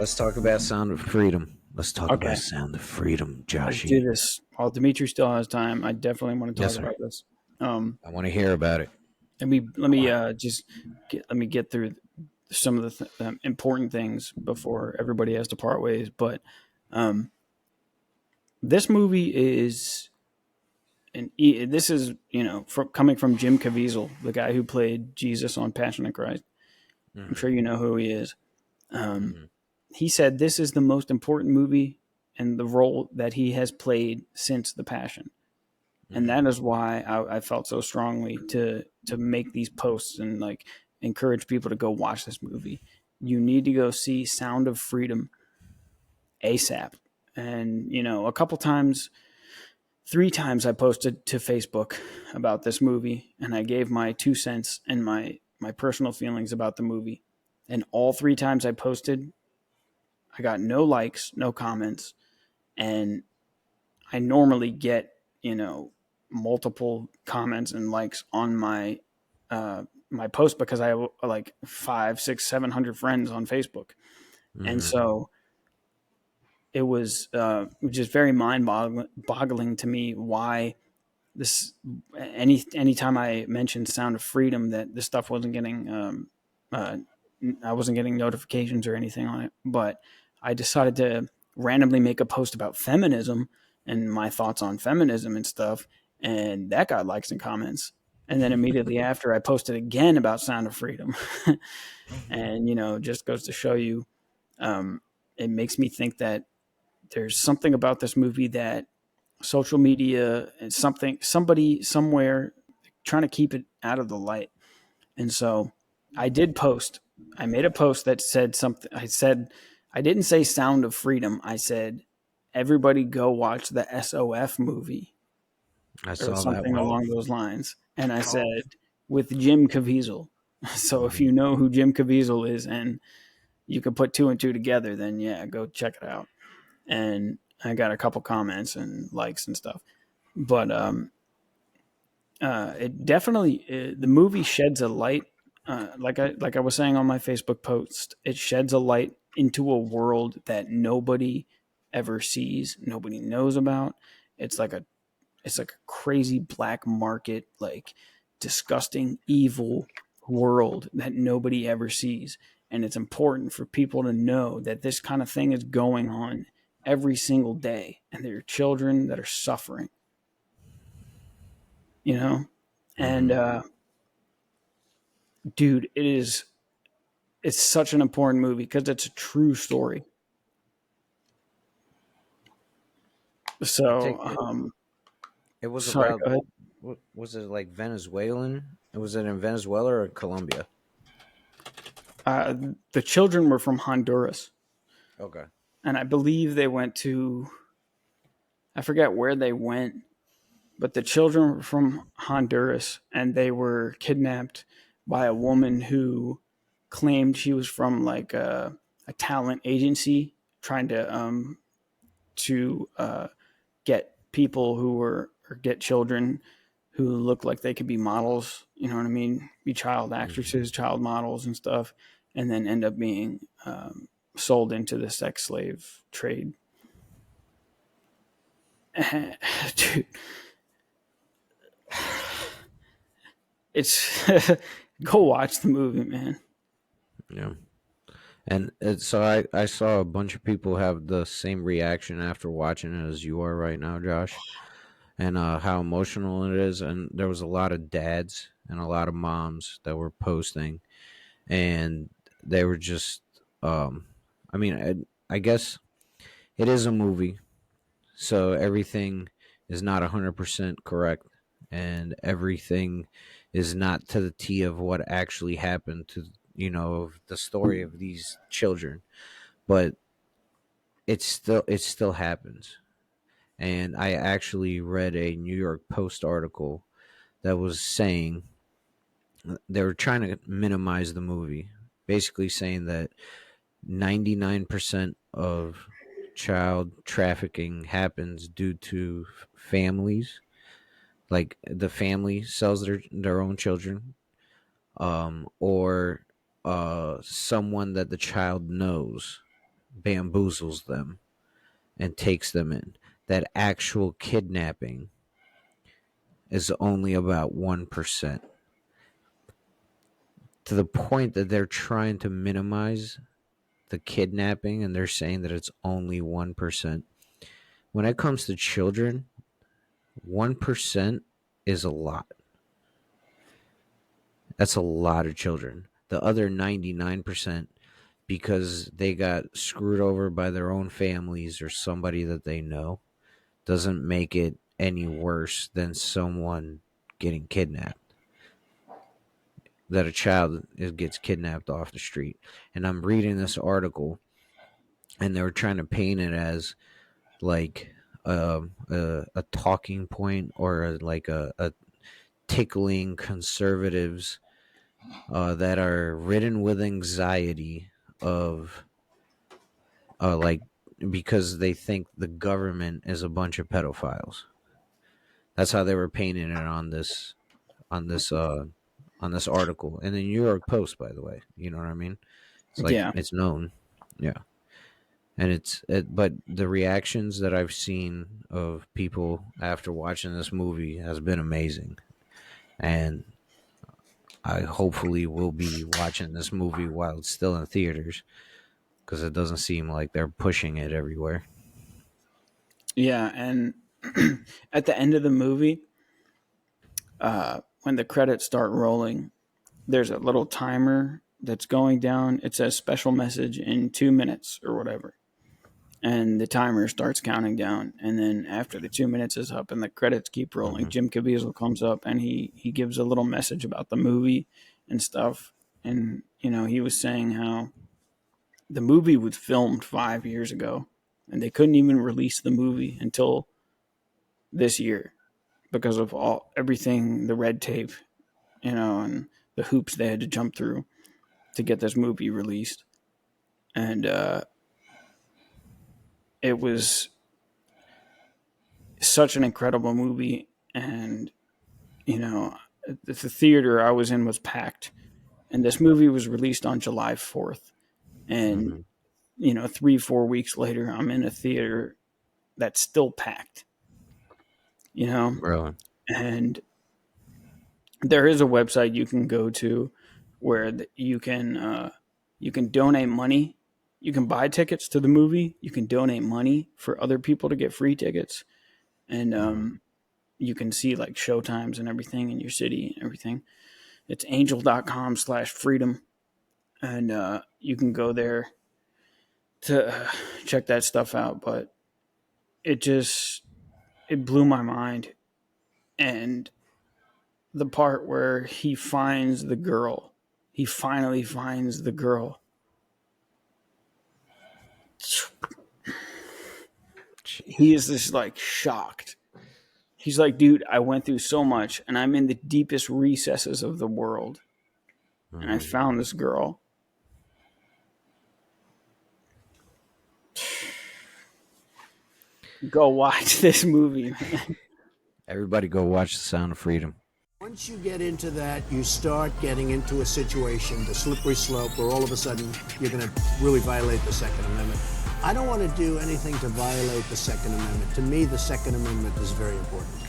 Let's talk about Sound of Freedom. Let's talk about Okay, Sound of Freedom, let's do Joshy. this. While Dimitri still has time, I definitely want to Yes, talk sir. about this. Um, I want to hear about it. let me get through some of the important things before everybody has to part ways. But um, this movie is this is coming from Jim Caviezel, the guy who played Jesus on Passion of Christ. I'm Hmm. sure you know who he is. Um, Hmm. he said this is the most important movie and the role that he has played since the Passion. And Hmm. that is why I felt so strongly to make these posts and like encourage people to go watch this movie. You need to go see Sound of Freedom ASAP. And a couple times, 3 times I posted to Facebook about this movie, and I gave my 2 cents and my personal feelings about the movie. And all 3 times I posted, I got no likes, no comments, and I normally get multiple comments and likes on my post because I have like 5, 6, 700 friends on Facebook, and Hmm. so it was just very mind-boggling to me why this anytime I mentioned Sound of Freedom that this stuff wasn't getting uh, I wasn't getting notifications or anything on it, but I decided to randomly make a post about feminism and my thoughts on feminism and stuff, and that got likes and comments. And then immediately after, I posted again about Sound of Freedom, and just goes to show you, um, it makes me think that there's something about this movie that social media and somebody somewhere trying to keep it out of the light. And so I did post. I made a post that said something. I didn't say Sound of Freedom. I said everybody go watch the SOF movie I or saw that something one. along those lines. And I said with Jim Caviezel. So if Hmm. you know who Jim Caviezel is and you can put two and two together, then yeah, go check it out. And I got a couple comments and likes and stuff. But it definitely the movie sheds a light. Like I was saying on my Facebook post, it sheds a light into a world that nobody ever sees, nobody knows about. It's like a it's like a crazy black market, like disgusting, evil world that nobody ever sees. And it's important for people to know that this kind of thing is going on every single day, and there are children that are suffering. You know, and Hmm. dude, it's such an important movie because it's a true story. I So, take it. It was sorry, about. go ahead. What was it, like Venezuelan? Was it in Venezuela or Colombia? Uh, the children were from Honduras, Okay. and I believe they went to, I forget where they went, but the children were from Honduras, and they were kidnapped by a woman who claimed she was from like a talent agency trying to get people who were or get children who look like they could be models, you know what I mean? Be child Hmm. actresses, child models, and stuff, and then end up being sold into the sex slave trade. Dude, it's go watch the movie, man. Yeah. And so I saw a bunch of people have the same reaction after watching it as you are right now, Josh, and how emotional it is. And there was a lot of dads and a lot of moms that were posting, and they were just, I mean, I guess it is a movie, so everything is not 100% correct, and everything is not to the T of what actually happened to of the story of these children, but it still happens. And I actually read a New York Post article that was saying they were trying to minimize the movie, basically saying that 99% of child trafficking happens due to families, like the family sells their own children, or someone that the child knows bamboozles them and takes them in. That actual kidnapping is only about 1%, to the point that they're trying to minimize the kidnapping and they're saying that it's only 1%. When it comes to children, 1% is a lot. That's a lot of children. The other 99%, because they got screwed over by their own families or somebody that they know, doesn't make it any worse than someone getting kidnapped. That a child gets kidnapped off the street. And I'm reading this article, and they were trying to paint it as like a talking point, or a tickling conservatives that are ridden with anxiety of like, because they think the government is a bunch of pedophiles. That's how they were painting it on this uh on this article in the New York Post, by the way. You know what I mean? It's like Yeah. it's known. Yeah. And but the reactions that I've seen of people after watching this movie has been amazing. And I hopefully will be watching this movie while it's still in theaters, because it doesn't seem like they're pushing it everywhere. Yeah. And at the end of the movie, when the credits start rolling, there's a little timer that's going down. It says special message in 2 minutes or whatever. And the timer starts counting down. And then after the 2 minutes is up and the credits keep rolling, Mm-hmm. Jim Caviezel comes up and he gives a little message about the movie and stuff. And, he was saying how the movie was filmed 5 years ago and they couldn't even release the movie until this year because of everything, the red tape, and the hoops they had to jump through to get this movie released. And it was such an incredible movie. And, the theater I was in was packed. And this movie was released on July 4th. And, Mm-hmm. 3-4 weeks later, I'm in a theater that's still packed, you know? Really? And there is a website you can go to where you can donate money. You can buy tickets to the movie. You can donate money for other people to get free tickets, and Mm-hmm. you can see like showtimes and everything in your city and everything. It's angel.com/freedom, and you can go there to check that stuff out. But it blew my mind, and the part where he finally finds the girl. He Jeez. is just like shocked. He's like, dude, I went through so much and I'm in the deepest recesses of the world and I Mm-hmm. found this girl. Go watch this movie, man. Everybody go watch The Sound of Freedom. Once you get into that, you start getting into a situation, the slippery slope, where all of a sudden you're going to really violate the Second Amendment. I don't want to do anything to violate the Second Amendment. To me, the Second Amendment is very important.